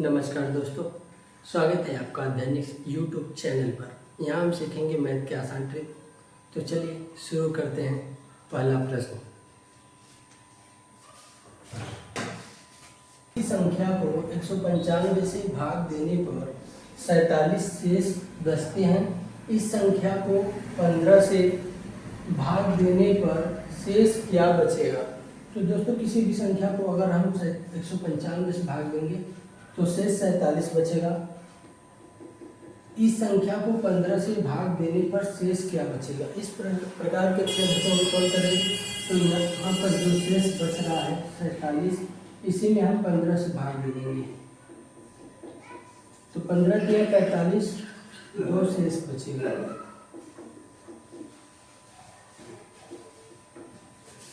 नमस्कार दोस्तों, स्वागत है आपका दैनिक यूट्यूब चैनल पर। यहाँ हम सीखेंगे मैथ के आसान ट्रिक। तो चलिए शुरू करते हैं। पहला प्रश्न, इस संख्या को 195 से भाग देने पर 47 शेष बचते हैं। इस संख्या को 15 से भाग देने पर शेष क्या बचेगा? तो दोस्तों, किसी भी संख्या को अगर हम 195 से भाग देंगे तो शेष 47 बचेगा। इस संख्या को 15 से भाग देने पर शेष क्या बचेगा? इस प्रकार के प्रश्न को हम सॉल्व करेंगे। तो यहाँ पर जो शेष बच रहा है 47, इसी में हम 15 से भाग दे देंगे। तो 15 दिया 45, 2 शेष बचेगा।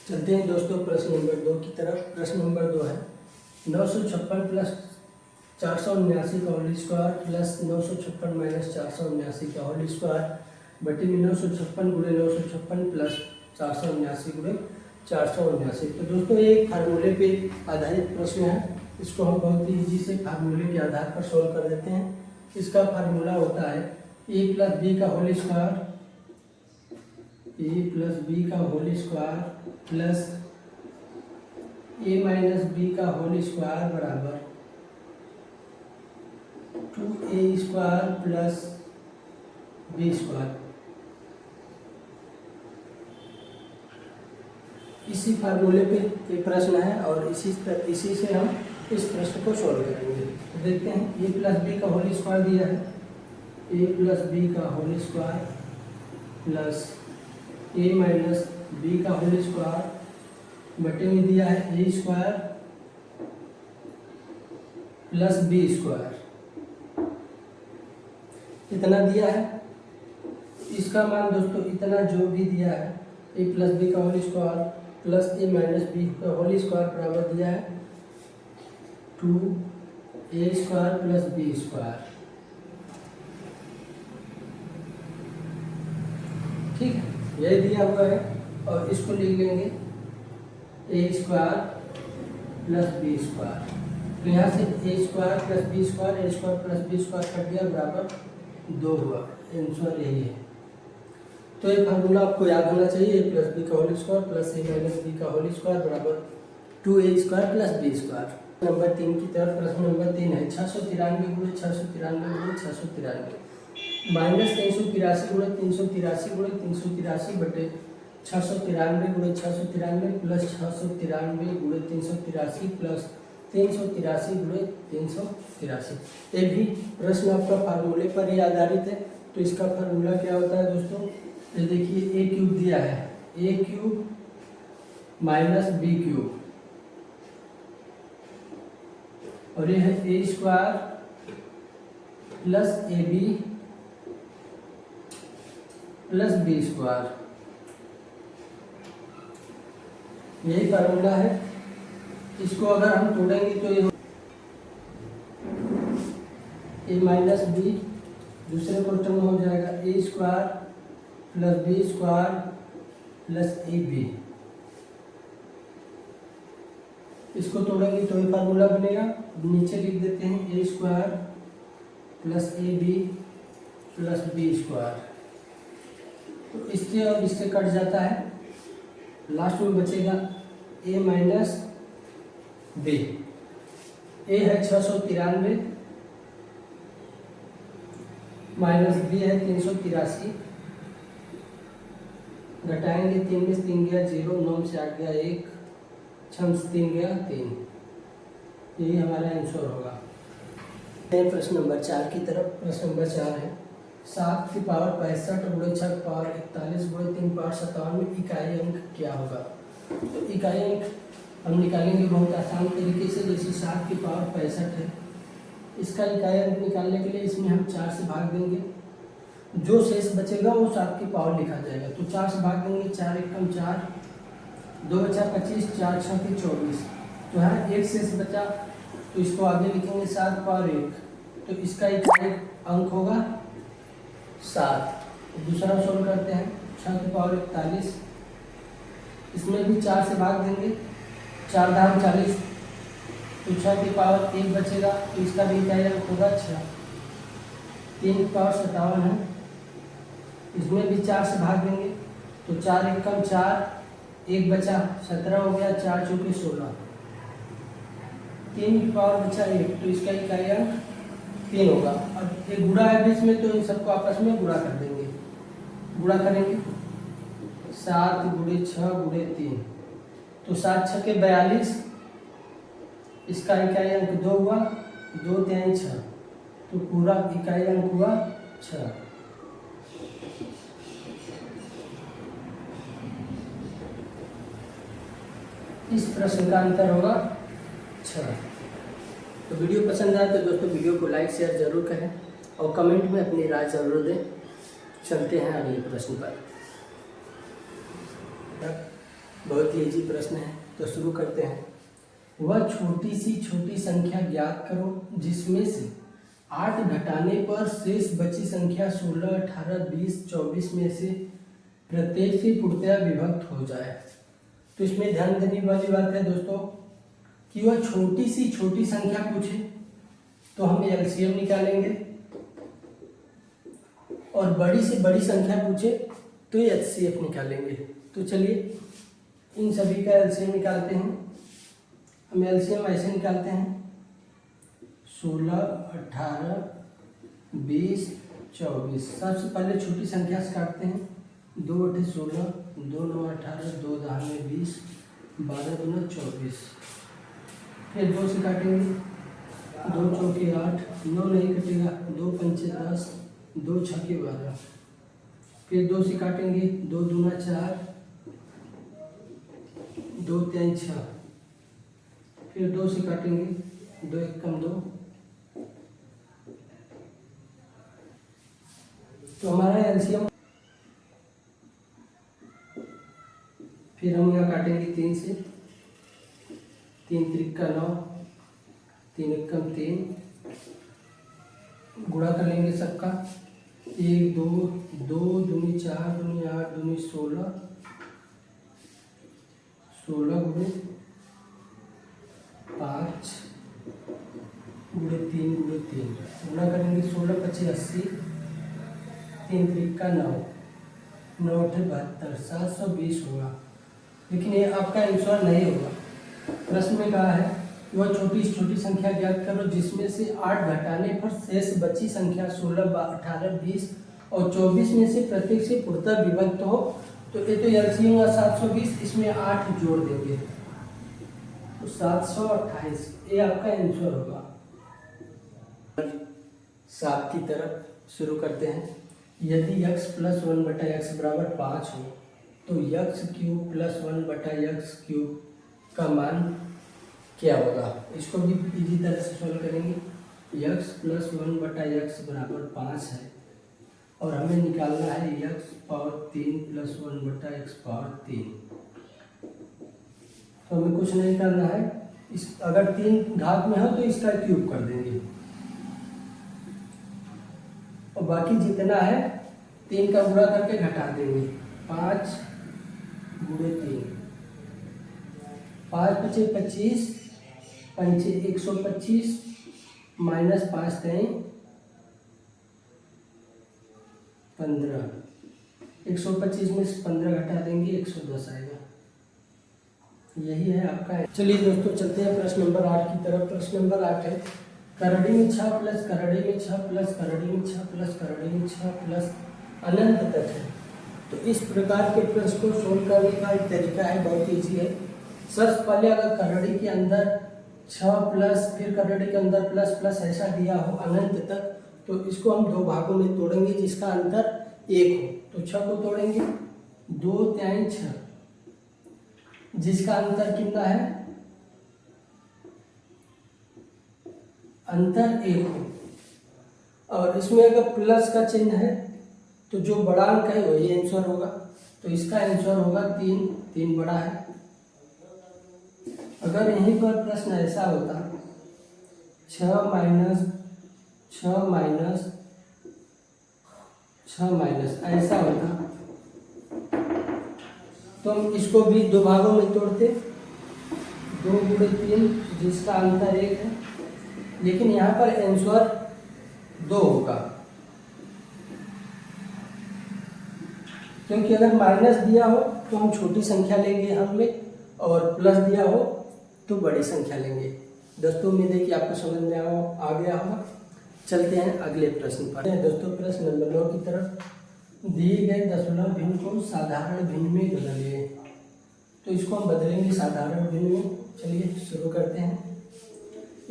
चलते हैं दोस्तों प्रश्न नंबर 2 की तरफ। प्रश्न नंबर 2 है 956 प्लस 479 का होल स्क्वायर प्लस 956 माइनस 479 का होल स्क्वायर बटे में 956 गुणे 956 प्लस 479 गुणे 479। तो दोस्तों, ये एक फार्मूले पे आधारित प्रश्न है। इसको हम बहुत ही ईजी से फार्मूले के आधार पर सॉल्व कर देते हैं। इसका फार्मूला होता है a प्लस बी का whole square, a plus B का whole square plus a minus B का होल स्क्वायर बराबर 2a square plus B square. इसी फार्मूले पे ये प्रश्न है और इसी से हम इस प्रश्न को सॉल्व करेंगे। तो देखते हैं, a प्लस बी का होल स्क्वायर दिया है, a प्लस बी का whole square plus a minus B का होल स्क्वायर बटे में दिया है a square plus B square. इतना दिया है। इसका मान दोस्तों इतना जो भी दिया है a प्लस बी का whole square plus a minus B का होल स्क्वायर बराबर दिया है 2a square plus B square. ठीक है, यही दिया हुआ है और इसको लिख लेंगे a square plus B square. तो यहाँ से a square plus B square, a square plus B square cut गया, बराबर 2 हुआ। आंसर यही है। तो ये फार्मूला आपको याद होना चाहिए, a प्लस बी का whole square plus a minus B का होल स्क्वायर बराबर 2a square plus B square. Number 3 की तरफ। प्रश्न नंबर 3 है 693 गुणे 693 गुणे 693 माइनस 383 गुणे 383 गुणे 383 बटे 693 गुणे 693 प्लस 693 गुणे 383 प्लस 383 गुणे 383। ये भी प्रश्न आपका फार्मूले पर ही आधारित है। तो इसका फार्मूला क्या होता है दोस्तों? ये देखिए, a क्यूब दिया है, a cube minus B cube और ये है a square plus A B plus B square. यही फार्मूला है। इसको अगर हम तोड़ेंगे तो ये a माइनस बी दूसरे क्वेश्चन में हो जाएगा a square plus B square plus A B. इसको तोड़ेंगे तो ये फार्मूला बनेगा। नीचे लिख देते हैं a square plus A B plus B square. तो इससे और इससे कट जाता है, लास्ट में बचेगा a माइनस बी। a है 693 माइनस बी है 383, घटाएंगे 3 में 3 गया 0, 9 से 8 गया 1, 6 से 3 गया 3। यही हमारा आंसर होगा। प्रश्न नंबर 4 की तरफ। प्रश्न नंबर 4 है 7 की पावर 65 गुणे 6 की पावर 41 गुणे 3 पावर 57 में इकाई अंक क्या होगा? तो इकाई अंक हम निकालेंगे बहुत आसान तरीके से। जैसे 7 की पावर 65 है, इसका इकाई अंक निकालने के लिए इसमें हम 4 से भाग देंगे। जो शेष बचेगा वो 7 की पावर लिखा जाएगा। तो 4 से भाग देंगे, 4 एकम 4, 2 बचा 25, 4 6 की 24। तो है एक शेष बचा, तो इसको आगे लिखेंगे 7 पावर 1। तो इसका इकाई अंक होगा 7। दूसरा सोल्व करते हैं 6 की पावर 41। इसमें भी 4 से भाग देंगे, 4 दाम 40, तो 6 की पावर 1 बचेगा, तो इसका भी इकाई अंक होगा 6। 3 की पावर 57 है, इसमें भी 4 से भाग देंगे, तो 4 एकम 4, 1 बचा 17 हो गया, 4 चौके 16। 3 की पावर बचा 1, तो इसका इकाई अंक 3 होगा। अब एक गुणा है बीच में, तो इन सबको आपस में गुणा कर देंगे। गुणा करेंगे 7 गुणे 6 गुणे 3, तो 7 6 के 42, इसका इकाई अंक 2 हुआ, 2 3 6, तो पूरा इकाई अंक हुआ 6। इस प्रश्न का आंसर होगा 6। तो वीडियो पसंद आए तो दोस्तों वीडियो को लाइक शेयर जरूर करें और कमेंट में अपनी राय जरूर दें। चलते हैं अगले प्रश्न पर। बहुत ही इजी प्रश्न है, तो शुरू करते हैं। वह छोटी सी छोटी संख्या ज्ञात करो जिसमें से 8 घटाने पर शेष बची संख्या 16, 18, 20, 24 में से प्रत्येक से पूर्णतया विभक्त हो जाए। तो इसमें ध्यान देने वाली बात है दोस्तों कि वह छोटी सी छोटी संख्या पूछे तो हम एलसीएम निकालेंगे, और बड़ी से बड़ी संख्या पूछे तो एचसीएफ निकालेंगे। तो चलिए इन सभी का एलसीएम निकालते हैं। हम एलसीएम ऐसे निकालते हैं 16, 18, 20, 24। सबसे पहले छोटी संख्या से काटते हैं। 2 8 16, 2 9 18, 2 10 20, 12 दूना 24। फिर 2 से काटेंगे, 2 चौके 8, 9 नहीं कटेगा, 2 पंचे 10, 2 छक्के 12। फिर 2 से काटेंगे, 2 दूना 4, 2 3 6। फिर 2 से काटेंगे, 2 एकम 2। तो हमारा एलसीएम। फिर हम यहाँ काटेंगे 3 से, 3 त्रिका 9, 3 एकम 3। गुणा कर लेंगे सबका, 1 2 2 दूनी 4 दूनी 8 दूनी 16, 16 गुणे 5 गुणे 3 गुणे 3। गुणा करेंगे 16 25 80, 3 त्रिका 9, 9 8 72, 720 होगा। लेकिन ये आपका आंसर नहीं होगा। प्रश्न में कहा है वह छोटी छोटी संख्या ज्ञात करो जिसमें से 8 घटाने पर शेष बची संख्या 16, 18, 20 और 24 में से प्रत्येक से पूर्णतः विभक्त हो। तो ये तो एलसीएम होगा 720, इसमें 8 जोड़ देंगे तो 728, ये आपका आंसर होगा। 7 की तरफ शुरू करते हैं। यदि x + 1 बटा x बराबर 5 हो तो x³ + 1 बटा x³ का मान क्या होगा। इसको भी इजी तरह से सॉल्व करेंगे। x + 1 बटा x बराबर 5 है और हमें निकालना है x³ + 1 बटा x³। तो हमें कुछ नहीं करना है, इस अगर 3 घात में हो तो इसका क्यूब कर देंगे और बाकी जितना है 3 का गुणा करके घटा देंगे। 5 गुणे 3, 5 पचे 25, पंचे 125 माइनस 5 3 15। 125 में से 15 घटा देंगे, 110 आएगा। यही है आपका। चलिए दोस्तों चलते हैं प्रश्न नंबर 8 की तरफ। प्रश्न नंबर 8 है करड़ी में 6 प्लस करड़ी में 6 प्लस करड़ी में 6 प्लस करड़ी में 6 प्लस अनंत तक है। तो इस प्रकार के प्रश्न को सोल्व करने का एक तरीका है, बहुत ईजी है। सबसे पहले अगर करड़ी के अंदर 6 प्लस फिर करड़ी के अंदर प्लस प्लस ऐसा दिया हो अनंत तक, तो इसको हम 2 भागों में तोड़ेंगे जिसका अंतर 1 हो। तो 6 को तोड़ेंगे, 2 3 6, जिसका अंतर कितना है, अंतर 1 हो। और इसमें अगर प्लस का चिन्ह है तो जो बड़ा अंक है वही आंसर होगा। तो इसका आंसर होगा 3, 3 बड़ा है। अगर यहीं पर प्रश्न ऐसा होता 6 माइनस 6 माइनस 6 माइनस ऐसा होता तो हम इसको भी 2 भागों में तोड़ते, 2 गुणे 3 जिसका अंतर 1 है, लेकिन यहाँ पर आंसर 2 होगा, क्योंकि अगर माइनस दिया हो तो हम छोटी संख्या लेंगे यहाँ में, और प्लस दिया हो तो बड़ी संख्या लेंगे। दोस्तों उम्मीद है कि आपको समझ में आ गया होगा। चलते हैं अगले प्रश्न पर। दोस्तों प्रश्न नंबर 9 की तरफ, दिए गए दशमलव भिन्न को साधारण भिन्न में बदलिए। तो इसको हम बदलेंगे साधारण भिन्न में। चलिए शुरू करते हैं।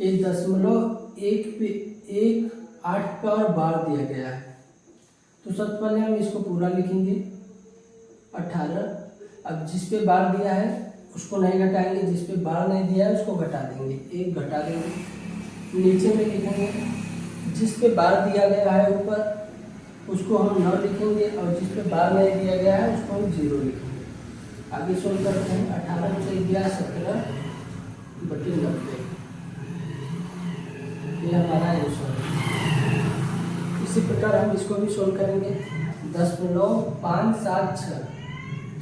एक दशमलव एक पे 1 8 पर बार दिया गया है, तो सबसे पहले हम इसको पूरा लिखेंगे 18। अब जिस पे बार दिया है उसको नहीं घटाएंगे, जिस पे बार नहीं दिया है उसको घटा देंगे, 1 घटा देंगे। नीचे में लिखेंगे जिस पे बार दिया गया है ऊपर उसको हम 9 लिखेंगे, और जिस पे बार नहीं दिया गया है उसको हम 0 लिखेंगे। आगे सोल्व करते हैं। 18 से गया 17/90, ये हमारा आंसर है। इसी प्रकार हम इसको भी सोल्व करेंगे। 0.576,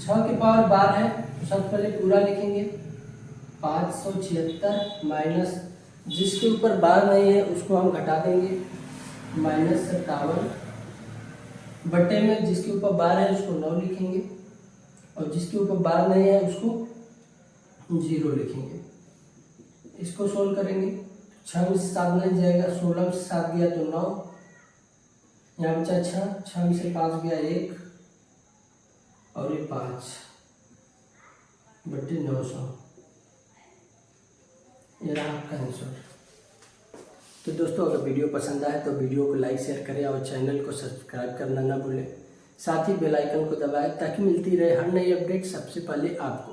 6 के पावर 12 है, तो सबसे पहले पूरा लिखेंगे 576 माइनस जिसके ऊपर बार नहीं है उसको हम घटा देंगे -57 बटे में जिसके ऊपर बार है उसको 9 लिखेंगे, और जिसके ऊपर बार नहीं है उसको 0 लिखेंगे। इसको सोल्व करेंगे। 6 में से 7 नहीं जाएगा, 16 में से 7 गया तो 9, यहाँ बचा 6 में से 5 गया 1, और ये 5/900, ये रहा आपका आंसर। तो दोस्तों अगर वीडियो पसंद आए तो वीडियो को लाइक शेयर करें और चैनल को सब्सक्राइब करना ना भूलें। साथ ही बेल आइकन को दबाएं ताकि मिलती रहे हर नई अपडेट सबसे पहले आपको।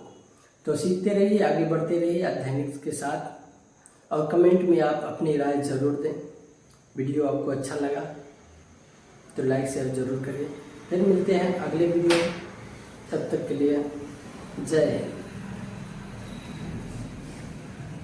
तो सीखते रहिए, आगे बढ़ते रहिए अध्ययन के साथ, और कमेंट में आप अपनी राय ज़रूर दें। वीडियो आपको अच्छा लगा तो लाइक शेयर ज़रूर करिए। फिर मिलते हैं अगले वीडियो में, तब तक के लिए जय हिंद।